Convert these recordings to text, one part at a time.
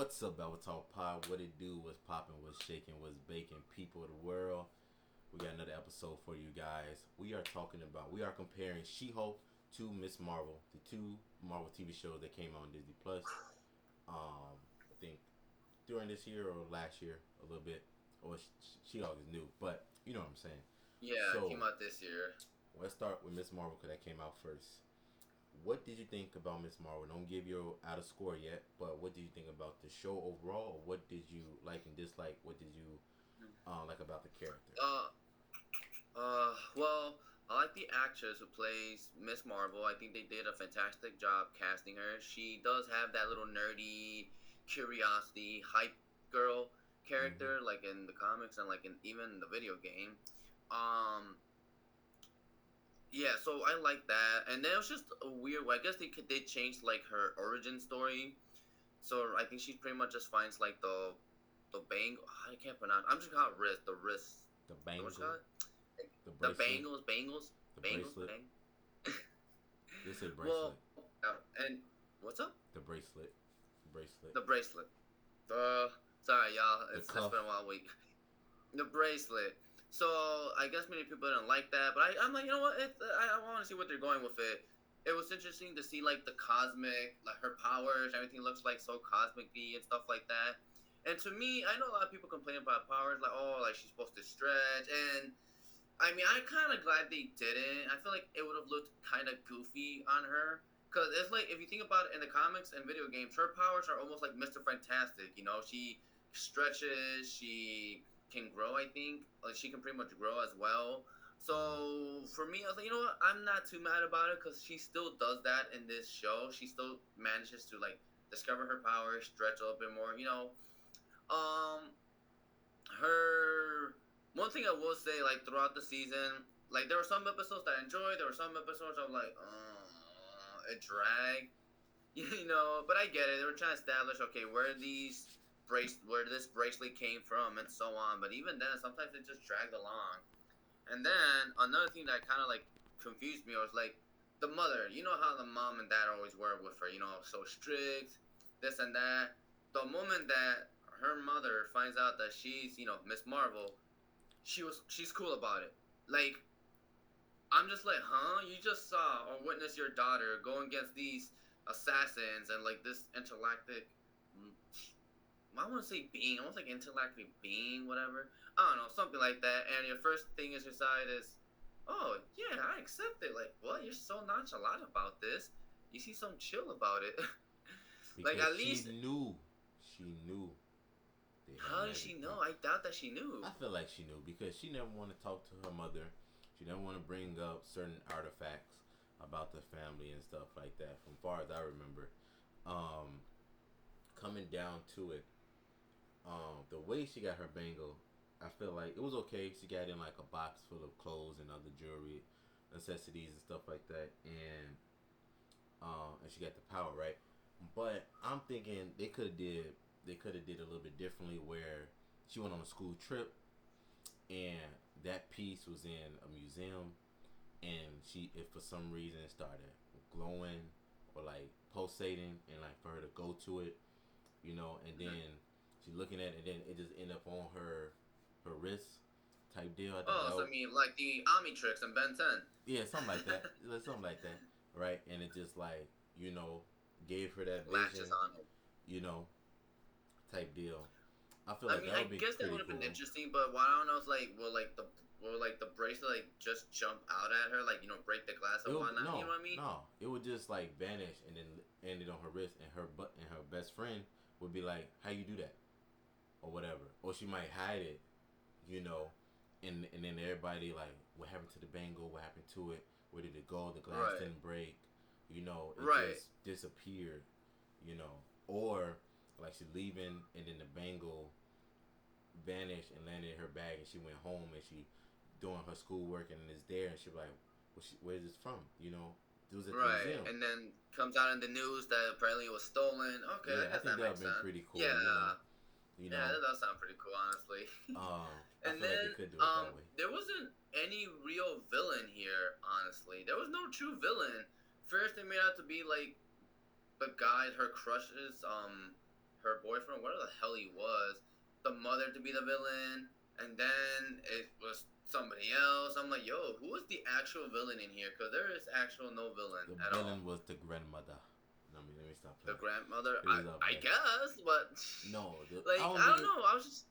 What's up, BabbleTalkPod? What it do? What's popping? What's shaking? What's baking? People of the world, we got another episode for you guys. We are comparing She-Hulk to Miss Marvel, the two Marvel TV shows that came out on Disney Plus. I think during this year or last year, a little bit. Or She-Hulk is new, but you know what I'm saying. Yeah, it came So out this year. let's start with Miss Marvel because that came out first. What did you think about Miss Marvel? Don't give your out of score yet, but what did you think about the show overall? Or what did you like and dislike? What did you like about the character? Uh, well, I like the actress who plays Miss Marvel. I think they did a fantastic job casting her. She does have that little nerdy, curiosity, hype girl Mm-hmm. character, like in the comics and like in even the video game. Um, yeah, so I like that. And then it was just a weird. I guess they changed like her origin story. So I think she pretty much just finds like the bang. I can't pronounce. I'm just gonna call it wrist. The wrist. The What's it bangle, called? the The bracelet, the bangles, bracelet. bang. They say Well, bracelet. and what's up? The bracelet, bracelet. The bracelet. The sorry, y'all. The It's been a cuff. while week. The bracelet. So I guess many people didn't like that, but I'm like, you know what? I want to see what they're going with it. It was interesting to see like the cosmic, like her powers, everything looks like so cosmic-y and stuff like that. And to me, I know a lot of people complain about powers, like oh, like she's supposed to stretch, and I mean, I'm kind of glad they didn't. I feel like it would have looked kind of goofy on her. Because it's like, if you think about it in the comics and video games, her powers are almost like Mr. Fantastic. You know, she stretches, she can grow, I think. Like, she can pretty much grow as well. Mm-hmm. So, for me, I was like, you know what? I'm not too mad about it because she still does that in this show. She still manages to, like, discover her powers, stretch a little bit more, you know. Um, her one thing I will say, like throughout the season, like there were some episodes that I enjoyed. There were some episodes I was like, it dragged, you know. But I get it. They were trying to establish, okay, where this bracelet came from, and so on. But even then, sometimes it just dragged along. And then another thing that kind of like confused me was like the mother. You know how the mom and dad always were with her. You know, so strict, this and that. The moment that her mother finds out that she's, you know, Miss Marvel, she's cool about it. Like I'm just like, huh? You just saw or witnessed your daughter go against these assassins and like this intergalactic. I want to say being. I want to like intergalactic being, whatever. I don't know, something like that. And your first thing is your side is, oh yeah, I accept it. Like, what? You're so nonchalant about this. You see some chill about it. Like Because at she least, knew, she knew they had how does magic she know? powers. I doubt that she I knew. feel like she knew because she never want to talk to her mother. She never want to bring up certain artifacts about the family and stuff like that. From far as I remember, um, coming down to it, the way she got her bangle, I feel like it was okay. She got in like a box full of clothes and other jewelry, necessities and stuff like that, and she got the power right. But I'm thinking they could have did a little bit differently where she went on a school trip and that piece was in a museum and she if for some reason it started glowing or like pulsating and like for her to go to it, and Mhm. then she's looking at it and then it just end up on her wrist type deal. I thought Oh, that so I was, mean, like the Omnitrix in Ben 10. yeah, something like that. Something like that. Right? And it just like, gave her that Latches vision, on it. you know, type deal. I feel I like mean, that I would be guess that would pretty have been cool. interesting, but what I don't know is like, will like the bracelet like just jump out at her, like you know, break the glass It and would whatnot. You know no, what I mean? no. It would just like vanish and then end it on her wrist, and her best friend would be like, "How you do that?" or whatever. Or she might hide it, you know, and then everybody like, "What happened to the bangle? What happened to it? Where did it go? The glass Right, didn't break. It right, just disappeared. You know." Or like she's leaving and then the bangle vanished and landed in her bag and she went home and she doing her schoolwork and it's there and she like, where's this from? It was at the right. museum. And then comes out in the news that apparently it was stolen. Okay, I Yeah, I guess think that that would makes have been sense. pretty cool. Yeah, You yeah, know. that does sound pretty cool, honestly. I And feel like they then could do it that way. there wasn't any real villain here, honestly. There was no true villain. First, they made out to be like the guy her crushes her boyfriend, whatever the hell he was, the mother to be the villain, and then it was somebody else. I'm like, yo, who is the actual villain in here? Because there is actual no villain The at all. villain was the grandmother. No, let me stop The playing. grandmother, It was up I there. guess, but No, like I don't know. I was just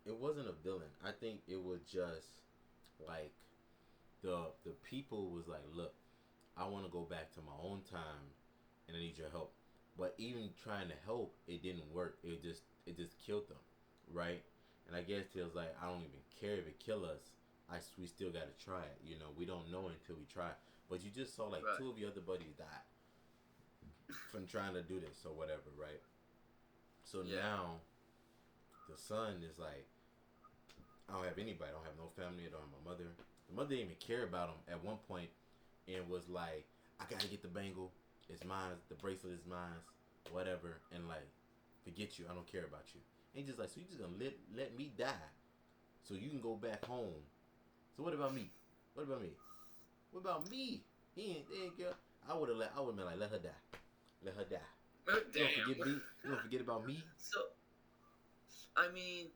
it wasn't a villain. I think it was just like the people was like, look, I want to go back to my own time, and I need your help. But even trying to help, it didn't work. It just killed them, right? And I guess it was like, I don't even care if it kill us. We still gotta try it. We don't know until we try. But you just saw like right. two of your other buddies die from trying to do this or whatever, right? So now the son is like, I don't have anybody. I don't have no family. I don't have my mother. The mother didn't even care about him at one point, and was like, I gotta get the bangle. It's mine. The bracelet is mine. Whatever. And like, forget you. I don't care about you. And he's just like, so you just gonna let me die so you can go back home. So what about me? What about me? What about me? He ain't care. I would have been like, let her die. Let her die. Damn. You don't forget me? You don't forget about me? So, I mean,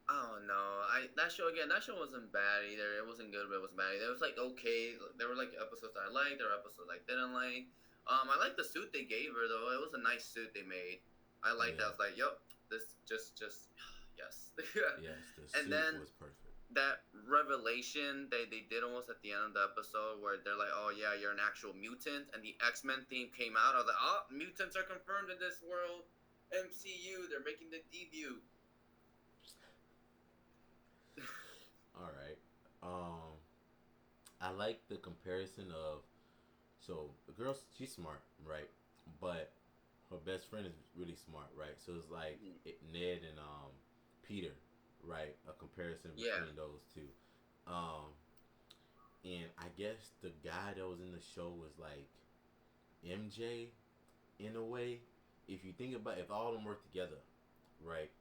I don't know. That show wasn't bad either. It wasn't good, but it was bad. It was like okay. There were like episodes that I liked. There were episodes I didn't like. I liked the suit they gave her though. It was a nice suit they made. I liked that. I was like, yep, this just yes. Yes, the And suit then was perfect. that revelation they did almost at the end of the episode where they're like, oh yeah, you're an actual mutant, and the X-Men theme came out. I was like, oh, mutants are confirmed in this world. MCU, they're making the debut. All right. I like the comparison of, so the girl, she's smart, right? But her best friend is really smart, right? So it's like Ned and Peter, right? A comparison between those two. And I guess the guy that was in the show was like MJ in a way. If you think about, if all of them work together, right?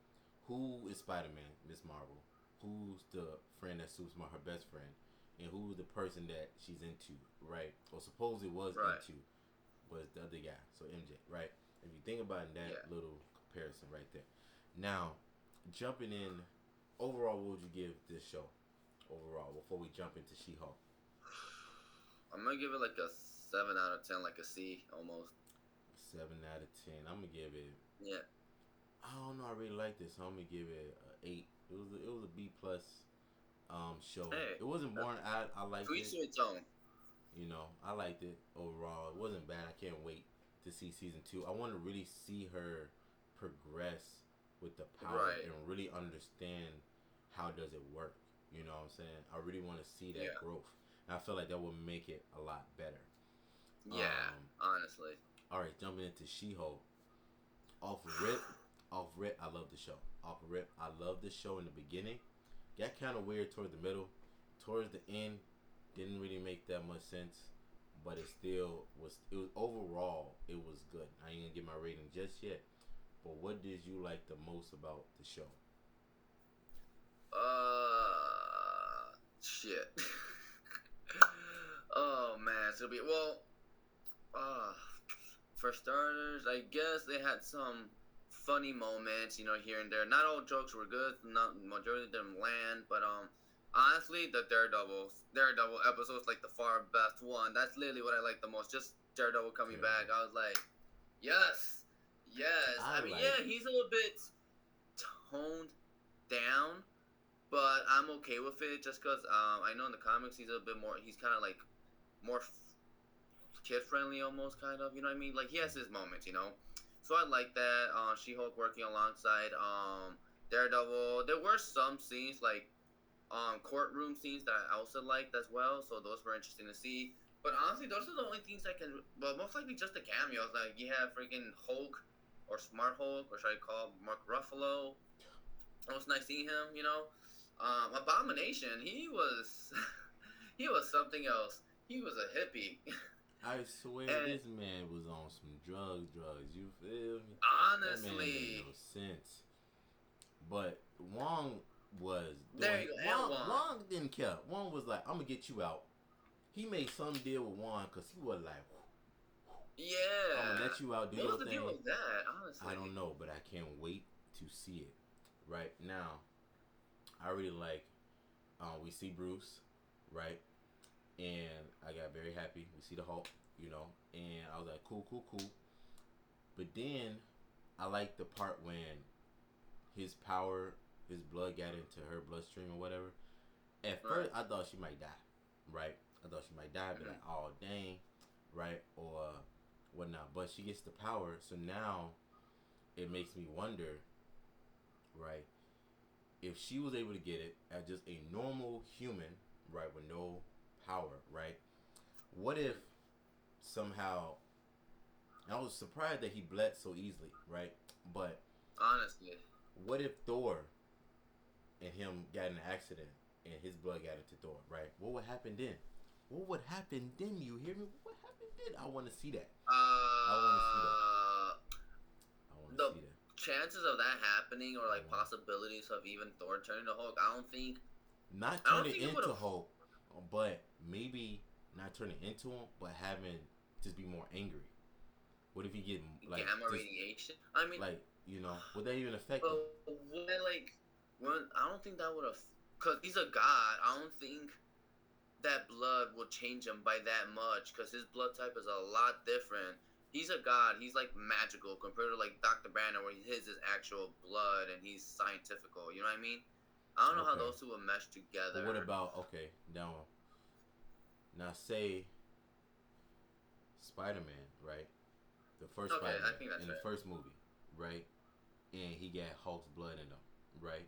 Who is Spider-Man, Ms.Marvel? Who's the friend that suits her best friend? And who's the person that she's into, right? Or supposedly was into, was the other guy. So MJ, right? If you think about that little comparison right there. Now, jumping in, overall, what would you give this show? Overall, before we jump into She-Hulk. I'm going to give it like a 7 out of 10, like a C almost. 7 out of 10. I'm going to give it... Yeah. I don't know. I really like this. So I'm going to give it an 8. It was a B plus show. Hey, it wasn't boring. I liked it. To its own. I liked it overall. It wasn't bad. I can't wait to see season 2. I want to really see her progress with the power and really understand how does it work. You know what I'm saying? I really want to see that growth. And I feel like that would make it a lot better. Yeah, honestly. All right, jumping into She-Hulk. Off rip, I love the show. Off rip, I love the show in the beginning. Got kind of weird towards the middle. Towards the end, didn't really make that much sense. But it still was. It was overall, it was good. I ain't gonna get my rating just yet. But what did you like the most about the show? Shit. Oh man, so for starters, I guess they had some funny moments, here and there. Not all jokes were good. Not majority of them land, but honestly, the Daredevil episode's like the far best one. That's literally what I like the most. Just Daredevil coming back. I was like, yes. I mean, he's a little bit toned down, but I'm okay with it just because I know in the comics he's a bit more. He's kind of like more kid friendly almost, kind of. You know what I mean? Like he has his moments, So I like that. She-Hulk working alongside Daredevil. There were some scenes like courtroom scenes that I also liked as well. So those were interesting to see. But honestly, those are the only things I can. Well, most likely just the cameos. Like you have freaking Hulk or Smart Hulk, or should I call Mark Ruffalo? It was nice seeing him. Abomination. He was he was something else. He was a hippie. I swear this man was on some drugs. You feel me? Honestly. That man made no sense. But Wong was... There you go. Wong didn't care. Wong was like, I'm going to get you out. He made some deal with Wong because he was like... I'm gonna Yeah. let you out, do What was your the deal thing. with that? I Honestly. don't know, but I can't wait to see it. Right now, I really like. We see Bruce, right, and I got very happy. We see the Hulk, and I was like, cool, cool, cool. But then I like the part when his power, his blood got into her bloodstream or whatever. At Right. first, I thought she might die, right? I thought she might die, be like, Mm-hmm. oh dang, right, or whatnot. But she gets the power, so now it makes me wonder, right? If she was able to get it as just a normal human, right, with no power, right? What if somehow I was surprised that he bled so easily, right? But Honestly. what if Thor and him got in an accident and his blood got into Thor, right? What would happen then? What would happen then? You hear me? What would happen then? I want to see that. I want to see that. Uh, I want to the see that. chances of that happening, or I like want possibilities of even Thor turning to Hulk, not I don't turning think it would into have. Hulk, but maybe not turning into him, but having just be more angry. What if he get like Gamma just radiation. like would that even affect him? When I don't think that would have, cause he's a god. I don't think that blood will change him by that much, cause his blood type is a lot different. He's a god. He's like magical compared to like Dr. Banner, where his is actual blood and he's scientifical. You know what I mean? I don't know how Okay, those two will mesh but what together. about now say Spider Man, right? The first Okay, Spider I Man think that's in the fair. first movie, right? And he got Hulk's blood in him, right?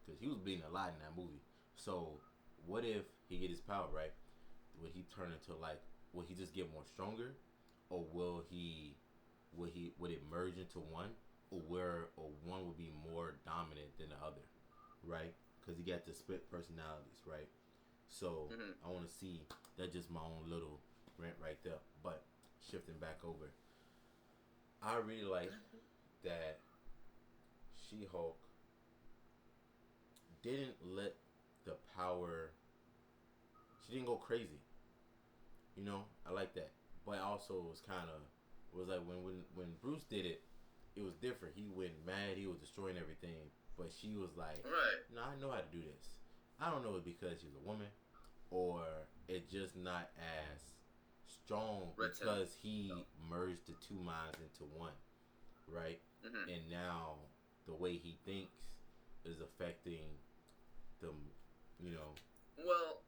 Because he was bleeding a lot in that movie. So what if he get his power right? Would he turn into like? Will he just get more stronger, or would it merge into one, or one will be more dominant than the other, right? Because he got the split personalities, right? So Hmm. I want to see. That's just my own little rant right there. But shifting back over, I really like that She Hulk didn't let the power. She didn't go crazy. I like that. But also it was kind of was like when Bruce did it, it was different. He went mad. He was destroying everything. But she was like, Right. "No, I know how to do this." I don't know if because she's a woman or it just not as strong Written. because he merged the two minds into one, right? Hmm. And now the way he thinks is affecting them. You know, Well,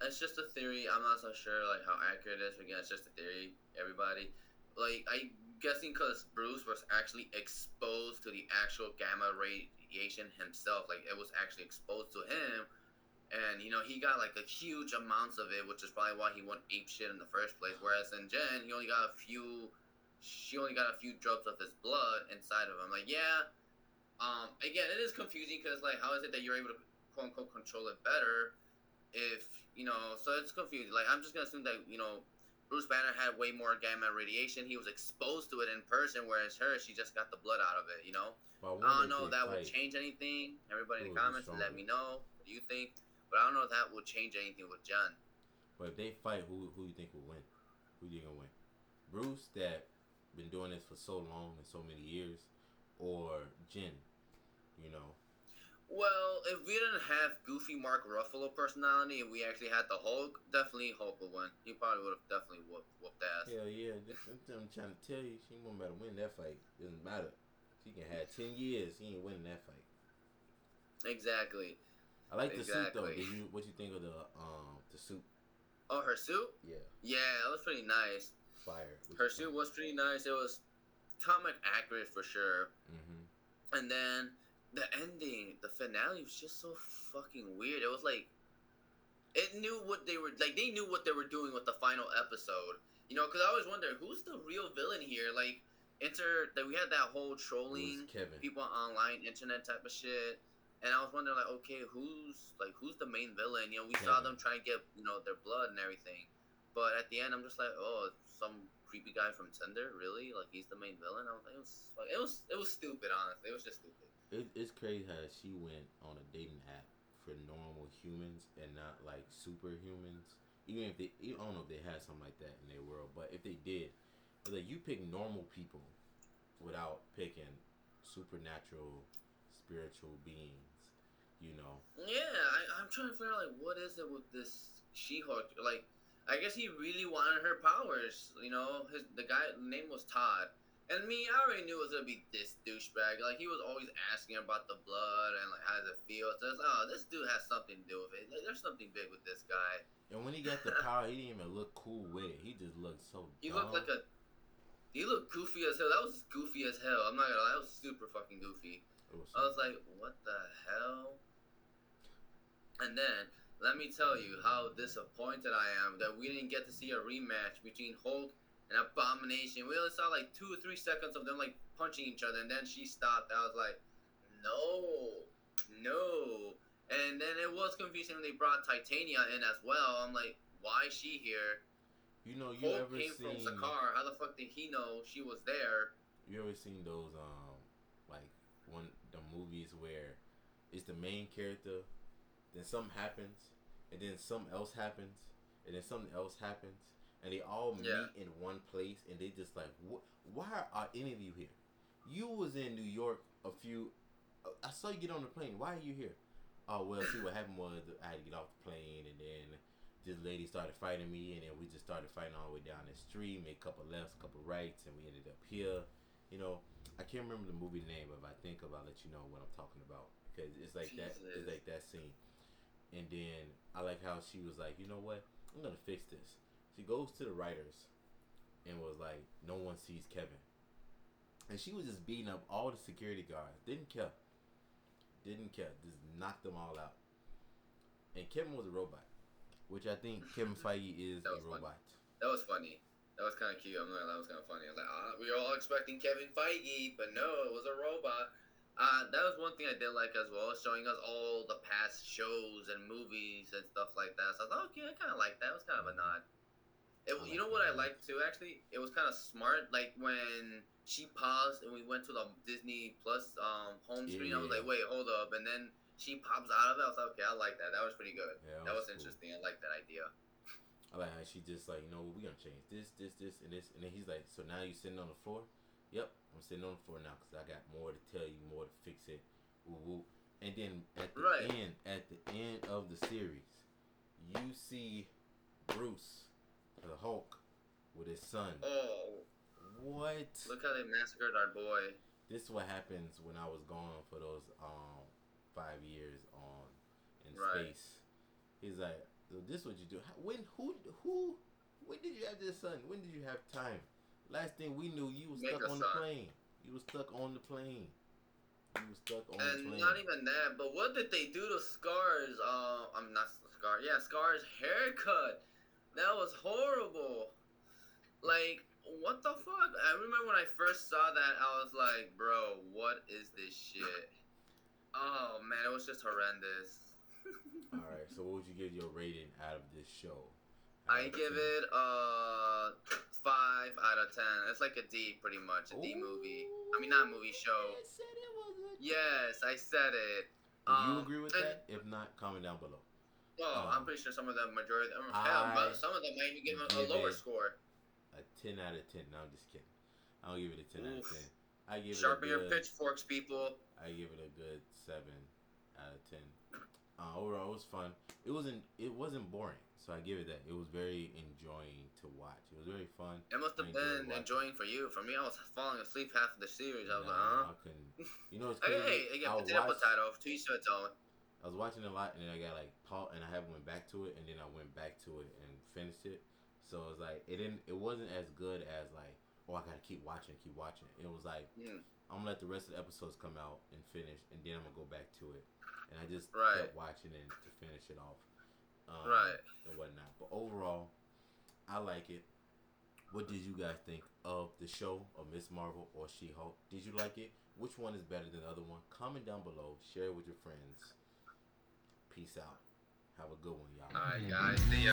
it's just a theory. I'm not so sure like how accurate it is. Again, it's just a theory. Everybody, like I guessing because Bruce was actually exposed to the actual gamma radiation himself. Like it was actually exposed to him, and he got like a huge amounts of it, which is probably why he went ape shit in the first place. Whereas in Jen, he only got a few. She only got a few drops of his blood inside of him. Like yeah, again, it is confusing because like how is it that you're able to quote unquote control it better if so it's confusing. Like I'm just gonna assume that Bruce Banner had way more gamma radiation. He was exposed to it in person, whereas her, she just got the blood out of it. but I I wonder don't if know they if that would fight, change anything. Everybody in who the would be comments, let stronger. me know what do you think. But I don't know if that would change anything with John. But if they fight, who you think will win? Who do you gonna win? Bruce that been doing this for so long and so many years, or Jin? You know, Well, if we didn't have goofy Mark Ruffalo personality and we actually had the Hulk, definitely Hulk would win. He probably would have definitely whooped ass. hell yeah. That's what I'm trying to tell you. She won't matter win that fight. Doesn't matter. She can have 10 years. He ain't winning that fight. Exactly. I like the suit though. Exactly. Did you what you think of the suit? Oh, her suit? Yeah, Yeah, it was pretty nice. fire. What you Her think? suit was pretty nice. It was comic accurate for sure. Mm-hmm. And then the ending, the finale was just so fucking weird. It was like it knew what they were like. They knew what they were doing with the final episode. Because I always wonder who's the real villain here. Like, that we had that whole It was trolling Kevin. people online, internet type of shit. And I was wondering, like, okay, who's the main villain? We saw Kevin. them trying to get their blood and everything, but at the end, I'm just like, oh, some creepy guy from Tinder, really? Like, he's the main villain? I was like, it was stupid. Honestly, it was just stupid. It's crazy how she went on a dating app for normal humans and not like superhumans. even if they, I don't know if they had something like that in their world, but if they did, it's like you pick normal people without picking supernatural, spiritual beings. You know. Yeah, I'm trying to figure out like what is it with this She-Hulk? Like, I guess he really wanted her powers. You know, the guy name was Todd, and me, I already knew it was gonna be this douchebag. Like he was always asking about the blood and like how does it feel. So it's, oh, this dude has something to do with it. Like, there's something big with this guy. And when he got the power, he didn't even look cool with it. He just looked so He dumb. looked like a. He looked goofy as hell. That was goofy as hell. I'm not gonna lie. That was super fucking goofy. I was like, what the hell? And then, let me tell you how disappointed I am that we didn't get to see a rematch between Hulk and Abomination. We only saw like 2 or 3 seconds of them like punching each other, and then she stopped. I was like, no. And then it was confusing when they brought Titania in as well. I'm like, why is she here? You know, Hulk came from Sakaar. How the fuck did he know she was there? You ever seen those like the movies where it's the main character, then something happens, and then something else happens, and then something else happens, and they all meet in one place, and they just like, why are any of you here? You was in New York a few. I saw you get on the plane. Why are you here? Oh well, see what happened was I had to get off the plane, and then this lady started fighting me, and then we just started fighting all the way down the street, made a couple lefts, a couple rights, and we ended up here. You know, I can't remember the movie name, but if I think of, I'll let you know what I'm talking about because it's like that. It's like that scene. And then I like how she was like, you know what? I'm gonna fix this. She goes to the writers and was like, no one sees Kevin. And she was just beating up all the security guards. Didn't care. Just knocked them all out. And Kevin was a robot, which I think Kevin Feige is a robot. That was funny. That was kind of cute. I'm not. That was kind of funny. I was like, we were all expecting Kevin Feige, but no, it was a robot. That was one thing I did like as well, showing us all the past shows and movies and stuff like that. So I thought, okay, I kind of like that. It was kind of a nod. You know what I liked too, actually? It was kind of smart. Like when she paused and we went to the Disney Plus home screen, I was like, wait, hold up. And then she pops out of it. I was like, okay, I like that. That was pretty good. Yeah, that was interesting. Cool. I like that idea. I like how she just like, you know, we're going to change this, and this. And then he's like, so now you sitting on the floor? Yep, I'm sitting on the floor now because I got more to tell you, more to fix it. Woo woo. And then at the end of the series, you see Bruce, the Hulk, with his son. Oh. What? Look how they massacred our boy. This is what happens when I was gone for those 5 years in space. He's like, so this is what you do. When did you have this son? When did you have time? Last thing we knew, you was stuck on the plane. You was stuck on the plane. And not even that, but what did they do to Scar's? I'm not Scar. Yeah, Scar's haircut. That was horrible. Like, what the fuck? I remember when I first saw that, I was like, bro, what is this shit? Oh man, it was just horrendous. All right, so what would you give your rating out of this show? I give it 5 out of 10. It's like a D, pretty much. A D movie. I mean, not movie, show. I said it was a D. Yes, I said it. Do you agree with that? If not, comment down below. Oh, I'm pretty sure some of them, majority, some of them might even give it a lower score. A 10 out of 10. No, I'm just kidding. I don't give it a 10 out of 10. I give it Sharpen your pitchforks, people. I give it a good 7 out of 10. Overall, it was fun. It wasn't boring, so I give it that. It was very enjoying to watch. It was very fun. It must have been enjoying for you. For me, I was falling asleep half of the series. I was I couldn't. You know, it's crazy. I was watching a lot, and then I got like Paul, and I haven't went back to it, and then I went back to it and finished it. So it was like it wasn't as good as like, oh, I gotta keep watching. It was like I'm gonna let the rest of the episodes come out and finish, and then I'm gonna go back to it. And I just kept watching it to finish it off, and whatnot. But overall, I like it. What did you guys think of the show of Ms. Marvel or She-Hulk? Did you like it? Which one is better than the other one? Comment down below. Share it with your friends. Peace out. Have a good one, y'all. All right, guys. See ya.